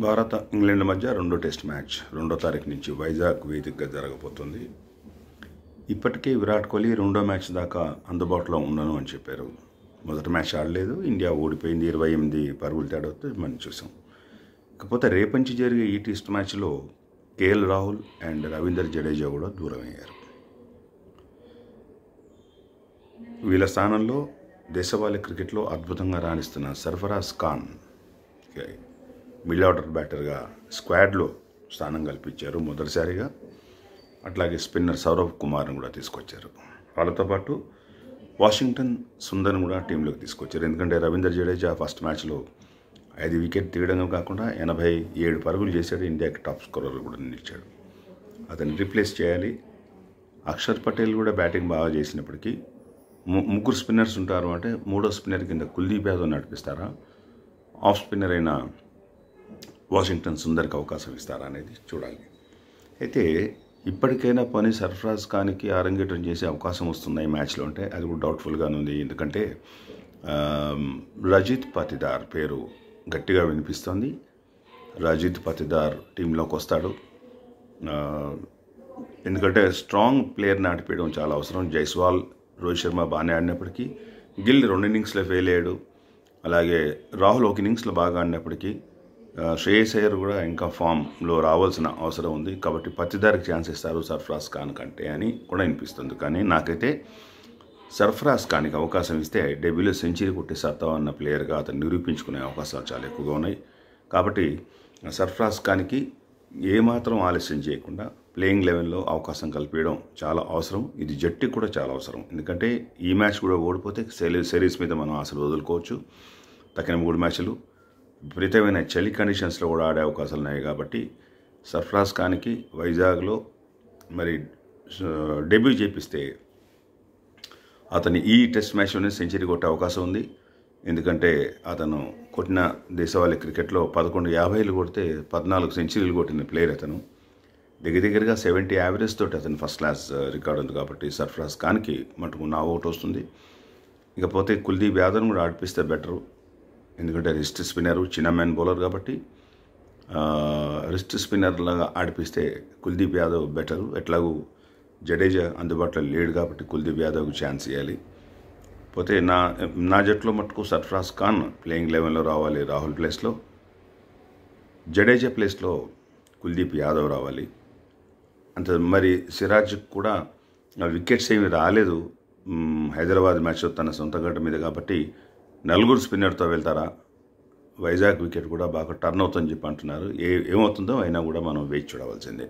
భారత ఇంగ్లాండ్ మధ్య రెండో టెస్ట్ మ్యాచ్ 2వ తారీఖు నుంచి వైజాగ్ వేదికగా జరగబోతుంది. ఇప్పటికే విరాట్ కోహ్లీ రెండో మ్యాచ్ దాకా అందుబాటులో ఉండను అని చెప్పారు. మొదటి మ్యాచ్ ఆడలేదు, ఇండియా ఓడిపోయింది. 28 పరుగుల తేడాతో మనం చూసాం. కాకపోతే రేపంచి జరిగే ఈ టెస్ట్ మ్యాచ్లో కేఎల్ రాహుల్ అండ్ రవీంద్ర జడేజా కూడా దూరమయ్యారు. వీళ్ళ స్థానంలో దేశవాళీ క్రికెట్లో అద్భుతంగా రాణిస్తున్న సర్ఫరాజ్ ఖాన్ మిడిల్ ఆర్డర్ బ్యాటర్గా స్క్వాడ్లో స్థానం కల్పించారు మొదటిసారిగా. అట్లాగే స్పిన్నర్ సౌరవ్ కుమార్ని కూడా తీసుకొచ్చారు. వాళ్ళతో పాటు వాషింగ్టన్ సుందర్ని కూడా టీంలోకి తీసుకొచ్చారు. ఎందుకంటే రవీంద్ర జడేజా ఫస్ట్ మ్యాచ్లో 5 వికెట్ తీయడమే కాకుండా 87 పరుగులు చేశాడు. ఇండియాకి టాప్ స్కోరర్ కూడా నిలిచాడు. అతన్ని రీప్లేస్ చేయాలి. అక్షర్ పటేల్ కూడా బ్యాటింగ్ బాగా చేసినప్పటికీ ముగ్గురు స్పిన్నర్స్ ఉంటారు. అంటే మూడో స్పిన్నర్ కింద కుల్దీప్ యాదవ్ నడిపిస్తారా, ఆఫ్ స్పిన్నర్ అయిన వాషింగ్టన్ సుందర్కి అవకాశం ఇస్తారా అనేది చూడాలి. అయితే ఇప్పటికైనా పని సర్ఫరాజ్ ఖాన్కి అరంగేట్రం చేసే అవకాశం వస్తుంది ఈ మ్యాచ్లో అంటే అది కూడా డౌట్ఫుల్గానే ఉంది. ఎందుకంటే రజిత్ పాటిదార్ పేరు గట్టిగా వినిపిస్తోంది. రజిత్ పాటిదార్ టీంలోకి వస్తాడు. ఎందుకంటే స్ట్రాంగ్ ప్లేయర్ని ఆడిపోయడం చాలా అవసరం. జైస్వాల్, రోహిత్ శర్మ బాగానే ఆడినప్పటికీ గిల్ 2 ఇన్నింగ్స్లో ఫెయిల్ అయ్యాడు. అలాగే రాహుల్ 1 ఇన్నింగ్స్లో బాగా ఆడినప్పటికీ శ్రేయస్ అయ్యర్ కూడా ఇంకా ఫామ్లో రావాల్సిన అవసరం ఉంది. కాబట్టి పత్తిదారికి ఛాన్స్ ఇస్తారు సర్ఫరాజ్ ఖాన్ కంటే అని కూడా అనిపిస్తుంది. కానీ నాకైతే సర్ఫరాజ్ ఖాన్కి అవకాశం ఇస్తే డెబ్యూలో సెంచరీ కొట్టే సత్తా ఉన్న ప్లేయర్గా అతను నిరూపించుకునే అవకాశాలు చాలా ఎక్కువగా ఉన్నాయి. కాబట్టి సర్ఫరాజ్ ఖాన్కి ఏమాత్రం ఆలస్యం చేయకుండా ప్లేయింగ్ లెవెల్లో అవకాశం కల్పించడం చాలా అవసరం. ఇది జట్టుకి కూడా చాలా అవసరం. ఎందుకంటే ఈ మ్యాచ్ కూడా ఓడిపోతే సిరీస్ మీద మనం అసలు వదులుకోవచ్చు. తక్కిన 3 మ్యాచ్లు విపరీతమైన చలి కండిషన్స్లో కూడా ఆడే అవకాశాలు ఉన్నాయి. కాబట్టి సర్ఫరాజ్ ఖాన్కి వైజాగ్లో మరి డెబ్యూ చేపిస్తే అతని ఈ టెస్ట్ మ్యాచ్లోనే సెంచరీ కొట్టే అవకాశం ఉంది. ఎందుకంటే అతను కొట్టిన దేశవాళీ క్రికెట్లో 1150లు కొడితే 14 సెంచరీలు కొట్టిన ప్లేయర్ అతను. దగ్గరగా 70 యావరేజ్ తోటి అతను ఫస్ట్ క్లాస్ రికార్డు ఉంది. కాబట్టి సర్ఫరాజ్ ఖాన్కి మటుకు నా ఓటు వస్తుంది. ఇకపోతే కుల్దీప్ యాదవ్ను కూడా ఆడిపిస్తే బెటరు. ఎందుకంటే రిస్ట్ స్పిన్నరు, చిన్న మ్యాన్ బౌలర్ కాబట్టి రిస్ట్ స్పిన్నర్ లాగా ఆడిపిస్తే కుల్దీప్ యాదవ్ బెటరు. ఎట్లాగూ జడేజా అందుబాటులో లేడు కాబట్టి కుల్దీప్ యాదవ్కి ఛాన్స్ ఇవ్వాలి. పోతే నా జట్టులో మటుకు సర్ఫరాజ్ ఖాన్ ప్లేయింగ్ లెవెన్లో రావాలి. రాహుల్ ప్లేస్లో, జడేజా ప్లేస్లో కుల్దీప్ యాదవ్ రావాలి. అంత మరి సిరాజ్ కూడా వికెట్స్ ఏమి రాలేదు హైదరాబాద్ మ్యాచ్లో తన సొంత గడ్డ మీద. కాబట్టి 4 స్పిన్నర్తో వెళ్తారా? వైజాగ్ వికెట్ కూడా బాగా టర్న్ అవుతుందని చెప్పి అంటున్నారు. ఏమవుతుందో అయినా కూడా మనం వేచి చూడవలసిందే.